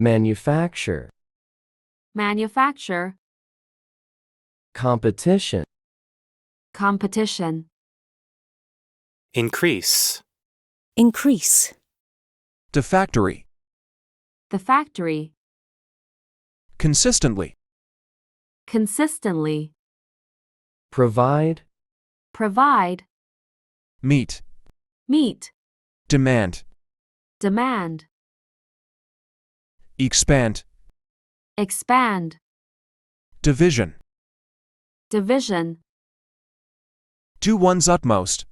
manufacture, manufacture, competition, competition, increase, increase, the factory, the factory, consistently, consistently, provide, provide, meet, meet, demand, demand, expand, expand, division, division, do one's utmost,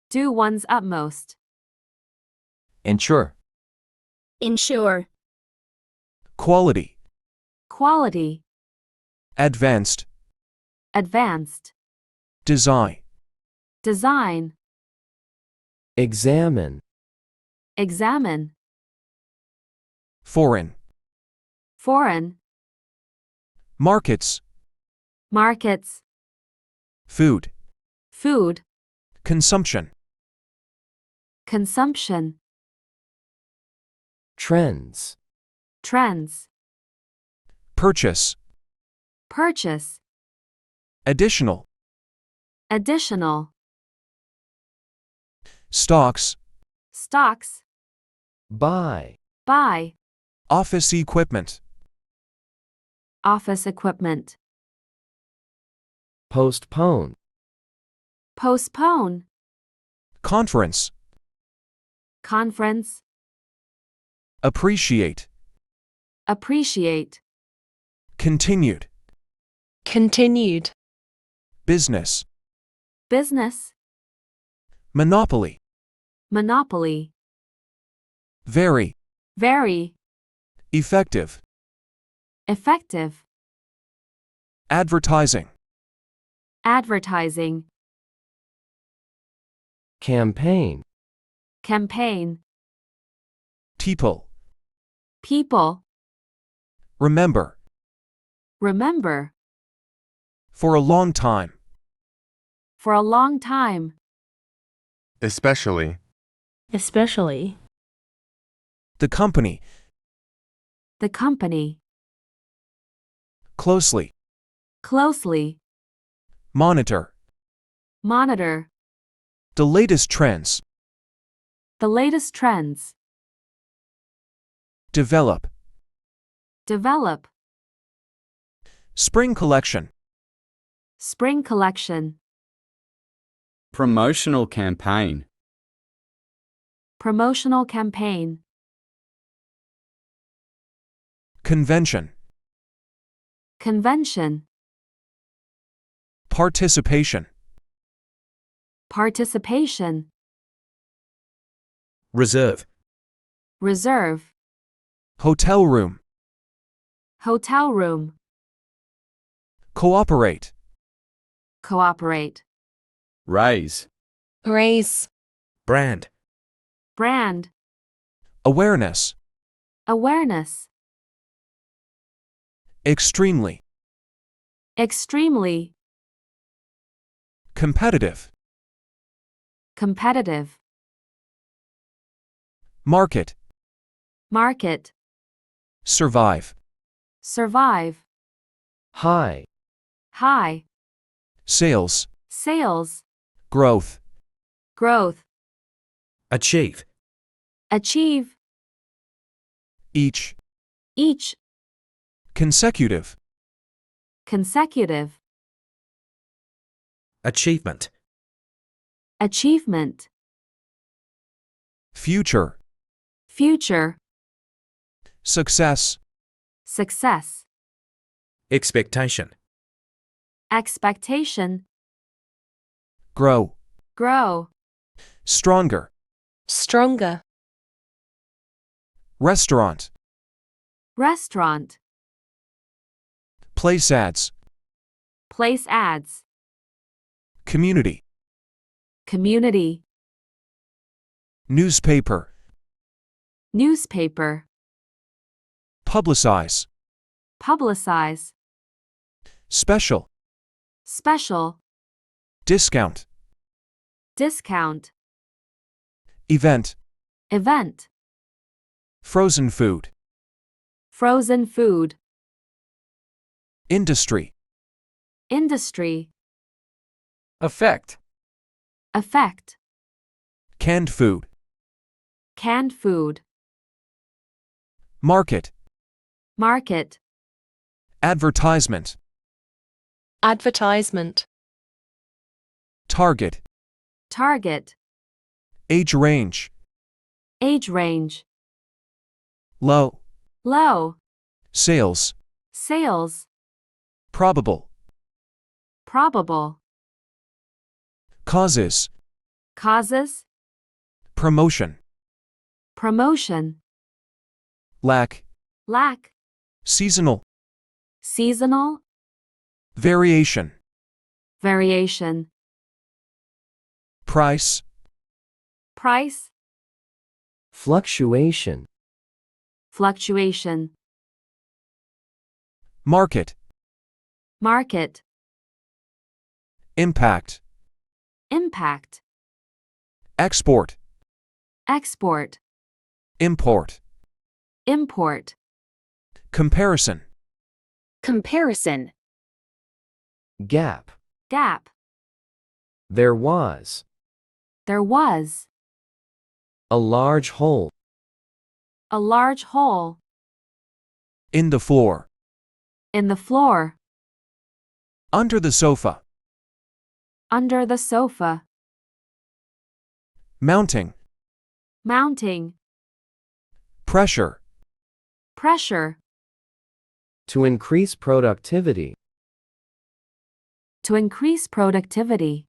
do one's utmost, ensure, ensure, quality, quality, advanced, advanced, design, design, examine, examine, foreign, foreign, markets, markets, food, food, consumption, consumption, trends, trends, purchase, purchase, additional, additional, stocks, stocks, buy, buy, office equipment, office equipment, postpone, postpone, conference, conference, appreciate, appreciate, continued, continued, business, business, monopoly, monopoly, very, very, effective, effective, advertising, advertising, campaign, campaign, people, people, remember, remember, for a long time, for a long time, especially, especially, the company, the company, closely, closely, monitor, monitor, the latest trends, the latest trends, develop, develop, spring collection, spring collection, promotional campaign, promotional campaign, convention, convention, participation, participation, reserve, reserve, hotel room, hotel room, cooperate, cooperate, raise, raise, brand, brand, awareness, awareness, extremely, extremely, competitive, competitive, market, market, survive, survive, high, high, sales, sales, growth, growth, achieve, achieve, each, each, consecutive, consecutive, achievement, achievement, future, future, success, success, expectation, expectation, grow, grow, stronger, stronger, restaurant, restaurant, place ads, place ads, community, community, newspaper, newspaper, publicize, publicize, special, special, discount, discount, event, event, frozen food, frozen food, Industry. industry, Effect. effect, Canned food. canned food, Market. market, Advertisement. advertisement, Target. target, Age range. age range, Low. low, Sales. sales, Probable. probable, Causes. causes, Promotion. promotion, Lack. lack, Seasonal. seasonal, Variation. variation, Price. price, fluctuation, fluctuation, Market. market, Impact. impact, Export. export, Import. import, Comparison. comparison, gap. gap, There was there was, a large hole a large hole, In the floor. in the floor, Under the sofa. under the sofa, Mounting. mounting, Pressure. pressure, to increase productivity, to increase productivity,